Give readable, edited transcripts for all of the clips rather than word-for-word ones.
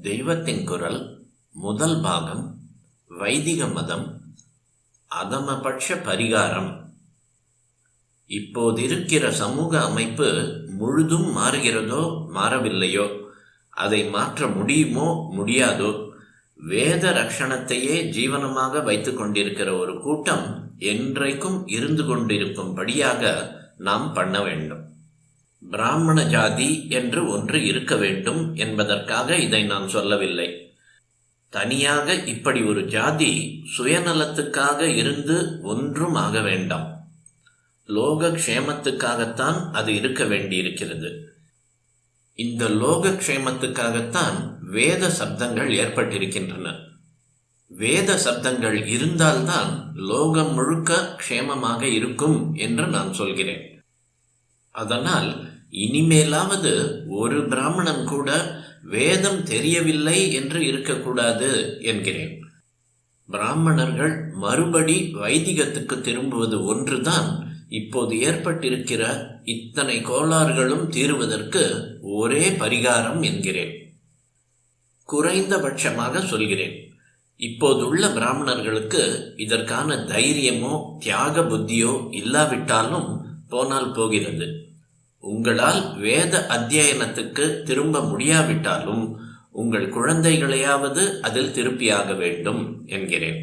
தெய்வத்தின் குரல் முதல் பாகம். வைதிக மதம், அதமபட்ச பரிகாரம். இப்போதிருக்கிற சமூக அமைப்பு முழுதும் மாறுகிறதோ மாறவில்லையோ, அதை மாற்ற முடியுமோ முடியாதோ, வேத ரக்ஷணத்தையே ஜீவனமாக வைத்து கொண்டிருக்கிற ஒரு கூட்டம் என்றைக்கும் இருந்து கொண்டிருக்கும்படியாக நாம் பண்ண வேண்டும். பிராமண ஜாதி என்று ஒன்று இருக்க வேண்டும் என்பதற்காக இதை நான் சொல்லவில்லை. தனியாக இப்படி ஒரு ஜாதி சுயநலத்துக்காக இருந்து ஒன்றும் ஆக வேண்டாம். லோக க்ஷேமத்துக்காகத்தான் அது இருக்க வேண்டியிருக்கிறது. இந்த லோக க்ஷேமத்துக்காகத்தான் வேத சப்தங்கள் ஏற்பட்டிருக்கின்றன. வேத சப்தங்கள் இருந்தால்தான் லோகம் முழுக்க க்ஷேமமாக இருக்கும் என்று நான் சொல்கிறேன். அதனால் இனிமேலாவது ஒரு பிராமணன் கூட வேதம் தெரியவில்லை என்று இருக்கக்கூடாது என்கிறேன். பிராமணர்கள் மறுபடி வைதிகத்துக்கு திரும்புவது ஒன்றுதான் இப்போது ஏற்பட்டிருக்கிற இத்தனை கோளாறுகளும் தீருவதற்கு ஒரே பரிகாரம் என்கிறேன். குறைந்தபட்சமாக சொல்கிறேன். இப்போதுள்ள பிராமணர்களுக்கு இதற்கான தைரியமோ தியாக புத்தியோ இல்லாவிட்டாலும் போனால் போகிறது. உங்களால் வேத அத்தியனத்துக்கு திரும்ப முடியாவிட்டாலும் உங்கள் குழந்தைகளையாவது அதில் திருப்பியாக வேண்டும் என்கிறேன்.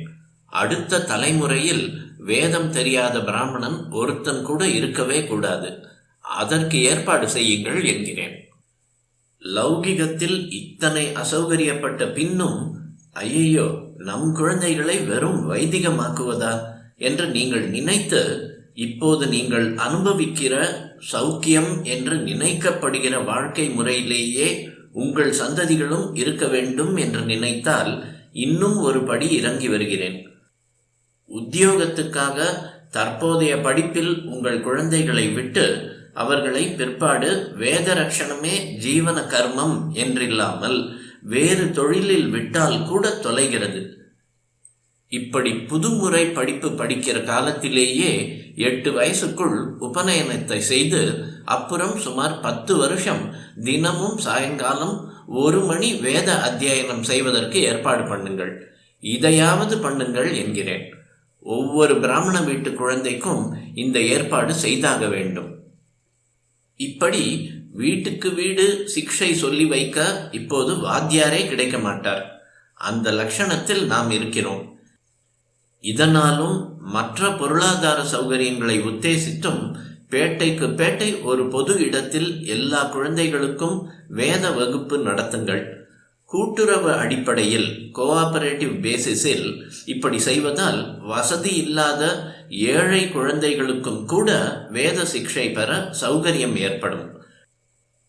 அடுத்த தலைமுறையில் வேதம் தெரியாத பிராமணன் ஒருத்தன் கூட இருக்கவே கூடாது. அதற்கு ஏற்பாடு செய்யுங்கள் என்கிறேன். லௌகிகத்தில் இத்தனை அசௌகரியப்பட்ட பின்னும் ஐயோ, நம் குழந்தைகளை வெறும் வைதிகமாக்குவதா என்று நீங்கள் நினைத்து, இப்போது நீங்கள் அனுபவிக்கிற சௌக்கியம் என்று நினைக்கப்படுகிற வாழ்க்கை முறையிலேயே உங்கள் சந்ததிகளும் இருக்க வேண்டும் என்று நினைத்தால் இன்னும் ஒரு படி இறங்கி வருகிறேன். உத்தியோகத்துக்காக தற்போதைய படிப்பில் உங்கள் குழந்தைகளை விட்டு அவர்களை பிற்பாடு வேத ரக்ஷணமே ஜீவன கர்மம் என்றில்லாமல் வேறு தொழிலில் விட்டால் கூட தொலைகிறது. இப்படி புதுமுறை படிப்பு படிக்கிற காலத்திலேயே 8 வயசுக்குள் உபநயனத்தை செய்து அப்புறம் சுமார் 10 வருஷம் தினமும் சாயங்காலம் 1 மணி வேத அத்தியனம் செய்வதற்கு ஏற்பாடு பண்ணுங்கள். இதையாவது பண்ணுங்கள் என்கிறேன். ஒவ்வொரு பிராமண வீட்டு குழந்தைக்கும் இந்த ஏற்பாடு செய்தாக வேண்டும். இப்படி வீட்டுக்கு வீடு சிக்ஷை சொல்லி வைக்க இப்போது வாத்தியாரே கிடைக்க மாட்டார். அந்த லட்சணத்தில் நாம் இருக்கிறோம். இதனாலும் மற்ற பொருளாதார சௌகரியங்களை உத்தேசித்தும் பேட்டைக்கு பேட்டை ஒரு பொது இடத்தில் எல்லா குழந்தைகளுக்கும் வேத வகுப்பு நடத்துங்கள். கூட்டுறவு அடிப்படையில் கோஆபரேட்டிவ் பேசிஸில் இப்படி செய்வதால் வசதி இல்லாத ஏழை குழந்தைகளுக்கும் கூட வேத சிக்ஷை பெற சௌகரியம் ஏற்படும்.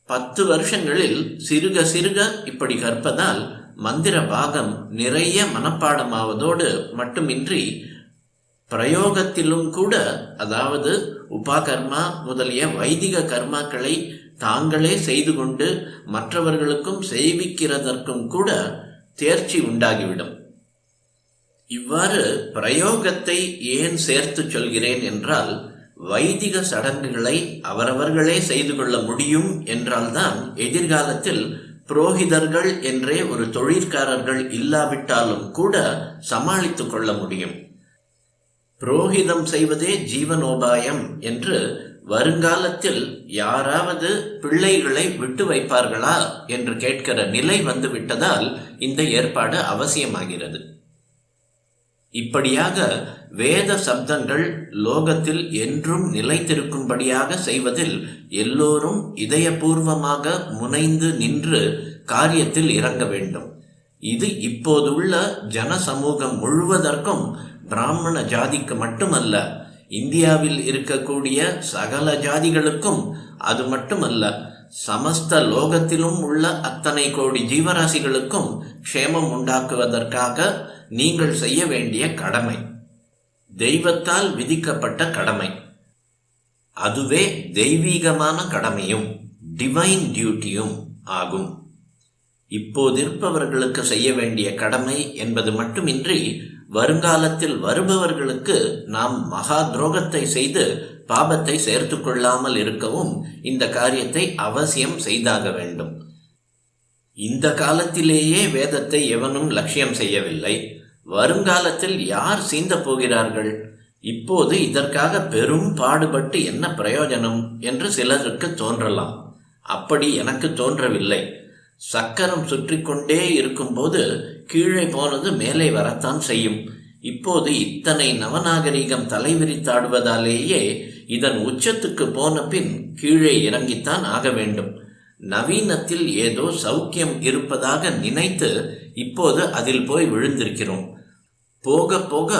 10 வருஷங்களில் சிறுக சிறுக இப்படி கற்பதால் மந்திர பாகம் நிறைய மனப்பாடமாவதோடு மட்டுமின்றி பிரயோகத்திலும் கூட, அதாவது உபாகர்மா முதலிய வைதிக கர்மாக்களை தாங்களே செய்து கொண்டு மற்றவர்களுக்கும் செய்விக்கிறதற்கும் கூட தேர்ச்சி உண்டாகிவிடும். இவ்வாறு பிரயோகத்தை ஏன் சேர்த்து சொல்கிறேன் என்றால், வைதிக சடங்குகளை அவரவர்களே செய்து கொள்ள முடியும் என்றால்தான் எதிர்காலத்தில் புரோகிதர்கள் என்றே ஒரு தொழிற்காரர்கள் இல்லாவிட்டாலும் கூட சமாளித்து கொள்ள முடியும். புரோகிதம் செய்வதே ஜீவனோபாயம் என்று வருங்காலத்தில் யாராவது பிள்ளைகளை விட்டு வைப்பார்களா என்று கேட்கிற நிலை வந்துவிட்டதால் இந்த ஏற்பாடு அவசியமாகிறது. இப்படியாக வேத சப்தங்கள் லோகத்தில் என்றும் நிலைத்திருக்கும்படியாக செய்வதில் எல்லோரும் இதயபூர்வமாக முனைந்து நின்று காரியத்தில் இறங்க வேண்டும். இது இப்போதுள்ள ஜன சமூகம் முழுவதற்கும், பிராமண ஜாதிக்கு மட்டுமல்ல, இந்தியாவில் இருக்கக்கூடிய சகல ஜாதிகளுக்கும், அது மட்டுமல்ல சமஸ்த லோகத்திலும் உள்ள அத்தனை கோடி ஜீவராசிகளுக்கும் க்ஷேமம் உண்டாக்குவதற்காக நீங்கள் செய்ய வேண்டிய கடமை, தெய்வத்தால் விதிக்கப்பட்ட கடமை. அதுவே தெய்வீகமான கடமையும் டிவைன் டியூட்டியும் ஆகும். இப்போதிருப்பவர்களுக்கு செய்ய வேண்டிய கடமை என்பது மட்டுமின்றி வருங்காலத்தில் வருபவர்களுக்கு நாம் மகா துரோகத்தை செய்து பாபத்தை சேர்த்து கொள்ளாமல் இருக்கவும் இந்த காரியத்தை அவசியம் செய்தாக வேண்டும். இந்த காலத்திலேயே வேதத்தை எவனும் லட்சியம் செய்யவில்லை. வருங்காலத்தில் யார் சீந்த போகிறார்கள்? இப்போது இதற்காக பெரும் பாடுபட்டு என்ன பிரயோஜனம் என்று சிலருக்கு தோன்றலாம். அப்படி எனக்கு தோன்றவில்லை. சக்கரம் சுற்றி கொண்டே இருக்கும்போது கீழே போனது மேலே வரத்தான் செய்யும். இப்போது இத்தனை நவநாகரிகம் தலைவிரித்தாடுவதாலேயே இதன் உச்சத்துக்கு போன பின் கீழே இறங்கித்தான் ஆக வேண்டும். நவீனத்தில் ஏதோ சௌக்கியம் இருப்பதாக நினைத்து இப்போது அதில் போய் விழுந்திருக்கிறோம். போக போக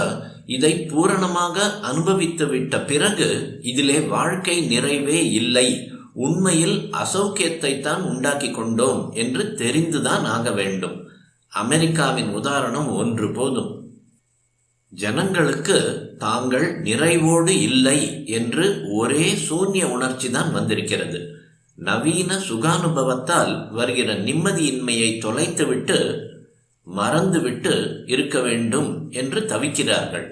இதை பூரணமாக அனுபவித்து விட்ட பிறகு இதிலே வாழ்க்கை நிறைவே இல்லை, உண்மையில் அசௌக்கியத்தை தான் உண்டாக்கி கொண்டோம் என்று தெரிந்துதான் ஆக வேண்டும். அமெரிக்காவின் உதாரணம் ஒன்று போதும். ஜனங்களுக்கு தாங்கள் நிறைவோடு இல்லை என்று ஒரே சூன்ய உணர்ச்சி தான் வந்திருக்கிறது. நவீன சுகானுபவத்தால் வருகிற நிம்மதியின்மையை தொலைத்துவிட்டு மறந்துவிட்டு இருக்க வேண்டும் என்று தவிக்கிறார்கள்.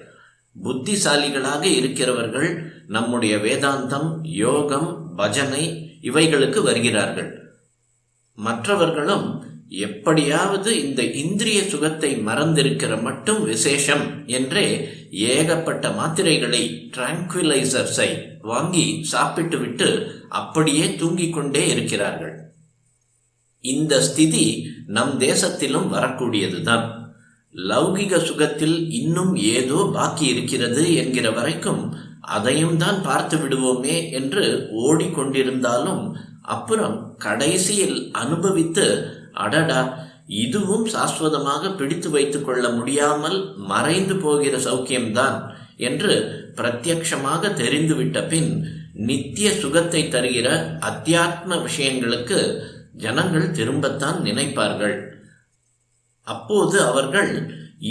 புத்திசாலிகளாக இருக்கிறவர்கள் நம்முடைய வேதாந்தம், யோகம், பஜனை இவைகளுக்கு வருகிறார்கள். மற்றவர்களும் எப்படியாவது இந்த இந்திரிய சுகத்தை மறந்திருக்கிற மட்டும் விசேஷம் என்றே ஏகப்பட்ட மாத்திரைகளை, டிராங்குலைசர்ஸை வாங்கி சாப்பிட்டு விட்டு அப்படியே தூங்கிக் கொண்டே இருக்கிறார்கள். இந்த ஸ்திதி நம் தேசத்திலும் வரக்கூடியதுதான். லௌகிக சுகத்தில் இன்னும் ஏதோ பாக்கி இருக்கிறது என்கிற வரைக்கும் அதையும் தான் பார்த்து விடுவோமே என்று ஓடிக்கொண்டிருந்தாலும் அப்புறம் கடைசியில் அனுபவித்து அடடா, இதுவும் சாஸ்வதமாக பிடித்து வைத்துக் கொள்ள முடியாமல் மறைந்து போகிற சௌக்கியம்தான் என்று பிரத்யக்ஷமாக தெரிந்துவிட்ட பின் நித்திய சுகத்தை தருகிற அத்தியாத்ம விஷயங்களுக்கு ஜனங்கள் திரும்பத்தான் நினைப்பார்கள். அப்போது அவர்கள்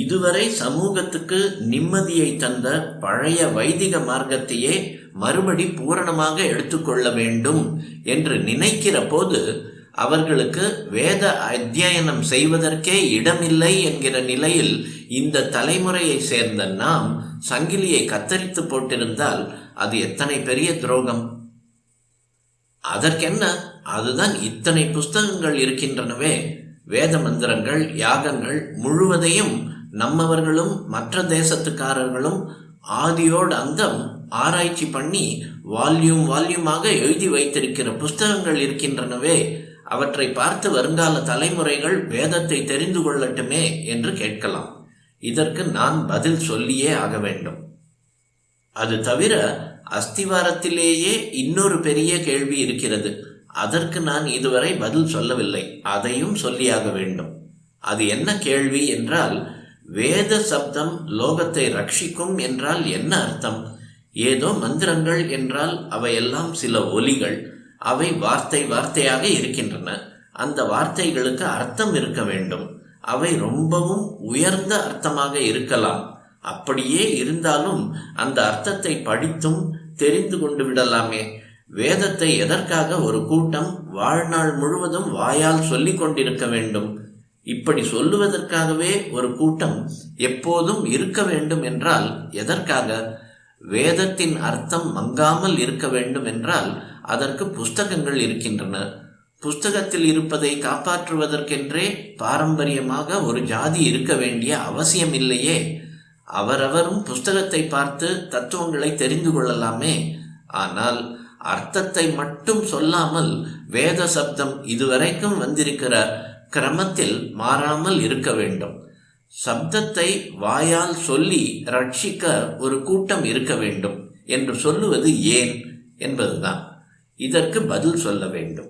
இதுவரை சமூகத்துக்கு நிம்மதியை தந்த பழைய வைதிக மார்க்கத்தையே மறுபடி பூரணமாக எடுத்துக்கொள்ள வேண்டும் என்று நினைக்கிற போது அவர்களுக்கு வேத அத்தியனம் செய்வதற்கே இடமில்லை என்கிற நிலையில் இந்த தலைமுறையை சேர்ந்த நாம் சங்கிலியை கத்தரித்து போட்டிருந்தால் அது எத்தனை பெரிய துரோகம்! அதற்கென்ன, அதுதான் இத்தனை புஸ்தகங்கள் இருக்கின்றனவே. வேத மந்திரங்கள், யாகங்கள் முழுவதையும் நம்மவர்களும் மற்ற தேசத்துக்காரர்களும் ஆதியோடு அந்தம் ஆராய்ச்சி பண்ணி வால்யூமாக எழுதி வைத்திருக்கிற புஸ்தகங்கள் இருக்கின்றனவே. அவற்றை பார்த்து வருங்கால தலைமுறைகள் வேதத்தை தெரிந்து கொள்ளட்டுமே என்று கேட்கலாம். இதற்கு நான் பதில் சொல்லியே ஆக வேண்டும். அது தவிர அஸ்திவாரத்திலேயே இன்னொரு பெரிய கேள்வி இருக்கிறது. அதற்கு நான் இதுவரை பதில் சொல்லவில்லை. அதையும் சொல்லியாக வேண்டும். அது என்ன கேள்வி என்றால், வேத சப்தம் லோகத்தை ரட்சிக்கும் என்றால் என்ன அர்த்தம்? ஏதோ மந்திரங்கள் என்றால் அவையெல்லாம் சில ஒலிகள். அவை வார்த்தையாக இருக்கின்றன. அந்த வார்த்தைகளுக்கு அர்த்தம் இருக்க வேண்டும். அவை ரொம்பவும் உயர்ந்த அர்த்தமாக இருக்கலாம். அப்படியே இருந்தாலும் அந்த அர்த்தத்தை படித்தும் தெரிந்து கொண்டு விடலாமே. வேதத்தை எதற்காக ஒரு கூட்டம் வாழ்நாள் முழுவதும் வாயால் சொல்லிக் கொண்டிருக்க வேண்டும்? இப்படி சொல்லுவதற்காகவே ஒரு கூட்டம் எப்போதும் இருக்க வேண்டும் என்றால் எதற்காக? வேதத்தின் அர்த்தம் மங்காமல் இருக்க வேண்டும் என்றால் அதற்கு புஸ்தகங்கள் இருக்கின்றன. புஸ்தகத்தில் இருப்பதை காப்பாற்றுவதற்கென்றே பாரம்பரியமாக ஒரு ஜாதி இருக்க வேண்டிய அவசியம் இல்லையே. அவரவரும் புஸ்தகத்தை பார்த்து தத்துவங்களை தெரிந்து கொள்ளலாமே. ஆனால் அர்த்தத்தை மட்டும் சொல்லாமல் வேத சப்தம் இதுவரைக்கும் வந்திருக்கிற கிரமத்தில் மாறாமல் இருக்க வேண்டும். சப்தத்தை வாயால் சொல்லி ரட்சிக்க ஒரு கூட்டம் இருக்க வேண்டும் என்று சொல்லுவது ஏன் என்பதுதான். இதற்கு பதில் சொல்ல வேண்டும்.